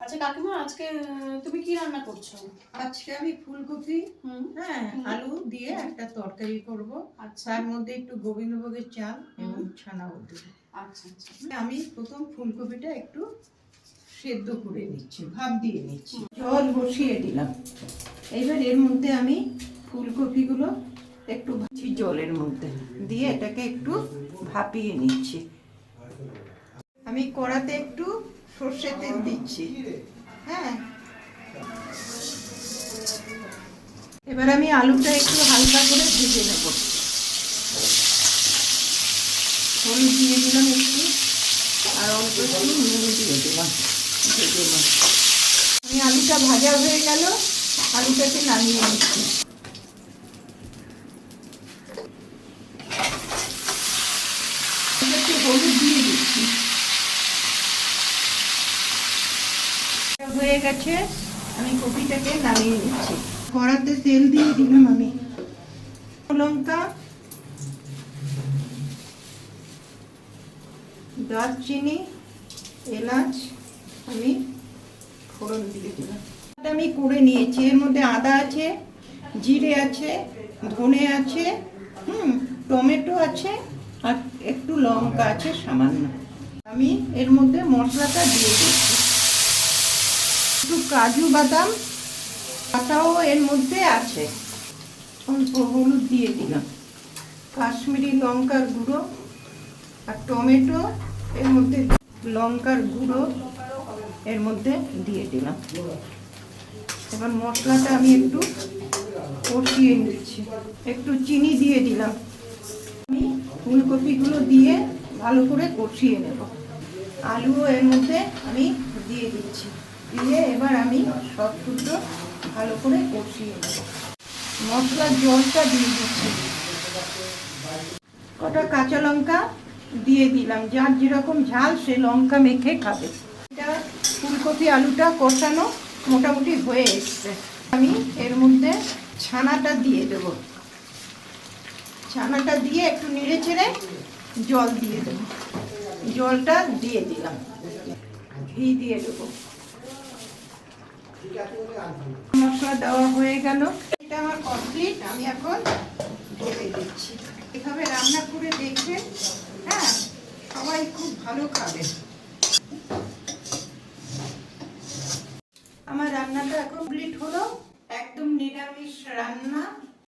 আচ্ছা কাকিমা, আজকে তুমি কি রান্না করছো? আজকে আমি ফুলকপি আলু দিয়ে একটা তরকারি করব। আচ্ছা, তার মধ্যে একটু গোবিন্দভোগের চাল এবং ছানাও দেব। আচ্ছা আচ্ছা। আমি প্রথম ফুলকপিটা একটু সেদ্ধ করে নিচ্ছি, ভাপ দিয়ে নিচ্ছি। জল বসিয়ে দিলাম। এবার এর মধ্যে আমি ফুলকপিগুলো একটু ভাজছি, জলের মধ্যে দিয়ে এটাকে একটু ভাপিয়ে নিচ্ছি। আমি কড়াতে একটু সর্ষের তেল দিচ্ছি। এবার আমি আলুটা একটু হালকা করে ভেজে নেব। হলুদ দিয়ে দিলাম একটু, আর অল্প একটু নুন দিয়ে দিলাম, ভেজে নেব। আমি আলুটা ভাজা হয়ে গেল, আলুটাকে নামিয়ে নিচ্ছি। একটু হলুদ দিয়ে দিচ্ছি। হয়ে গেছে, আমি কপিটাকে নামিয়ে নিচ্ছি। কড়াতে তেল দিয়ে দিলাম আমি। লঙ্কা, দারচিনি, এলাচ আমি ফোড়ন দিয়ে দিলাম। আমি করে নিয়েছি। এর মধ্যে আদা আছে, জিরে আছে, ধনে আছে, টমেটো আছে, আর একটু লঙ্কা আছে সামান্য। আমি এর মধ্যে মশলাটা দিয়ে দিচ্ছি। একটু কাজু বাদাম পাতাও এর মধ্যে আছে। অল্প হলুদ দিয়ে দিলাম, কাশ্মীরি লঙ্কার গুঁড়ো আর টমেটো এর মধ্যে, লঙ্কার গুঁড়ো এর মধ্যে দিয়ে দিলাম। এবার মশলাটা আমি একটু কষিয়ে নিচ্ছি। একটু চিনি দিয়ে দিলাম। আমি ফুলকপিগুলো দিয়ে ভালো করে কষিয়ে নেব। আলুও এর মধ্যে আমি দিয়ে দিচ্ছি। দিয়ে এবার আমি সব কিছু ভালো করে কষিয়ে নেব। মশলার জলটা দিয়ে দিচ্ছি। কটা কাঁচা লঙ্কা দিয়ে দিলাম, যার যেরকম ঝাল সে লঙ্কা মেখে খাবে। এটা ফুলকপি আলুটা কষানো মোটামুটি হয়ে এসছে। আমি এর মধ্যে ছানাটা দিয়ে দেব। ছানাটা দিয়ে একটু নেড়ে চেড়ে জল দিয়ে দেব। জলটা দিয়ে দিলাম, ঘি দিয়ে দেবো। মশলা দেওয়া হয়ে গেল। এটা আমার কমপ্লিট। আমি এখন ঢেলে দিচ্ছি। এভাবে রান্না করে দেখবে, সবাই খুব ভালো খাবে। আমার রান্নাটা কমপ্লিট হলো। একদম নিরামিষ রান্না।